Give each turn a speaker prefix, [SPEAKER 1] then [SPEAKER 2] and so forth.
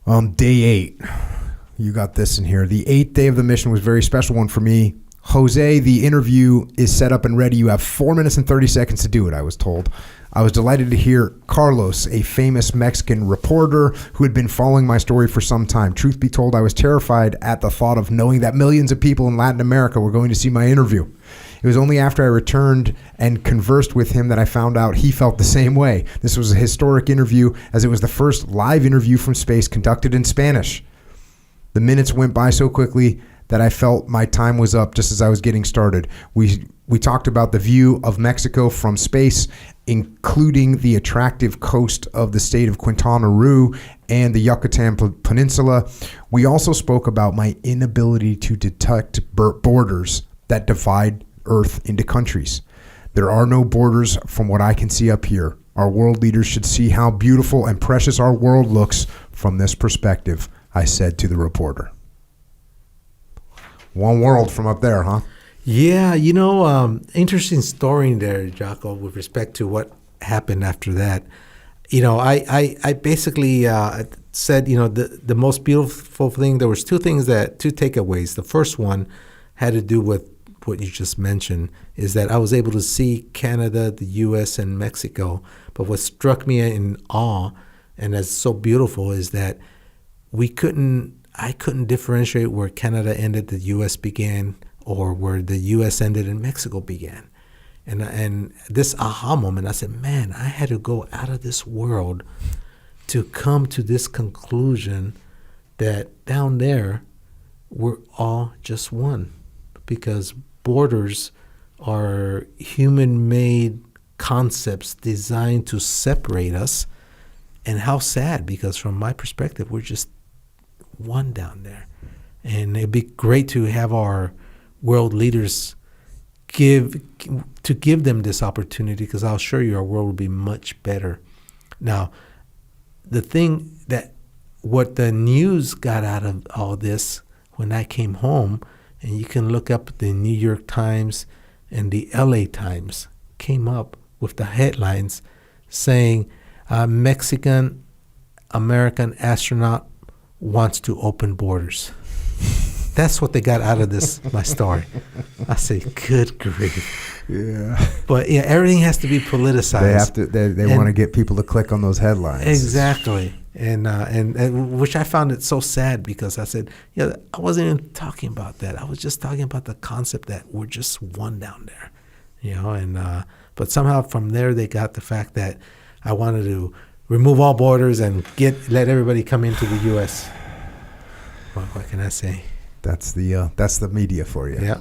[SPEAKER 1] Day 8. You got this in here. The 8th day of the mission was a very special one for me. Jose, the interview is set up and ready. You have 4 minutes and 30 seconds to do it, I was told. I was delighted to hear Carlos, a famous Mexican reporter who had been following my story for some time. Truth be told, I was terrified at the thought of knowing that millions of people in Latin America were going to see my interview. It was only after I returned and conversed with him that I found out he felt the same way. This was a historic interview, as it was the first live interview from space conducted in Spanish. The minutes went by so quickly that I felt my time was up just as I was getting started. We talked about the view of Mexico from space, including the attractive coast of the state of Quintana Roo and the Yucatan Peninsula. We also spoke about my inability to detect borders that divide Earth into countries. There are no borders from what I can see up here. Our world leaders should see how beautiful and precious our world looks from this perspective, I said to the reporter. One world from up there, huh?
[SPEAKER 2] Yeah, interesting story there, Jocko, with respect to what happened after that. I basically said, the most beautiful thing, there was two takeaways. The first one had to do with what you just mentioned, is that I was able to see Canada, the U.S., and Mexico. But what struck me in awe, and that's so beautiful, is that I couldn't differentiate where Canada ended, the U.S. began, or where the U.S. ended and Mexico began. And this aha moment, I said, man, I had to go out of this world to come to this conclusion that down there we're all just one, because borders are human-made concepts designed to separate us. And how sad, because from my perspective, we're just one down there. And it'd be great to have our world leaders give them this opportunity, because I'll assure you our world will be much better. Now, the thing what the news got out of all this, when I came home, and you can look up the New York Times and the LA Times, came up with the headlines saying Mexican-American astronaut wants to open borders. That's what they got out of my story. I say, good grief.
[SPEAKER 1] Yeah.
[SPEAKER 2] But yeah, everything has to be politicized.
[SPEAKER 1] They want to get people to click on those headlines.
[SPEAKER 2] Exactly. And which I found it so sad, because I said, I wasn't even talking about that. I was just talking about the concept that we're just one down there, but somehow from there they got the fact that I wanted to remove all borders and let everybody come into the U.S. What can I say?
[SPEAKER 1] That's the media for you.
[SPEAKER 2] Yeah.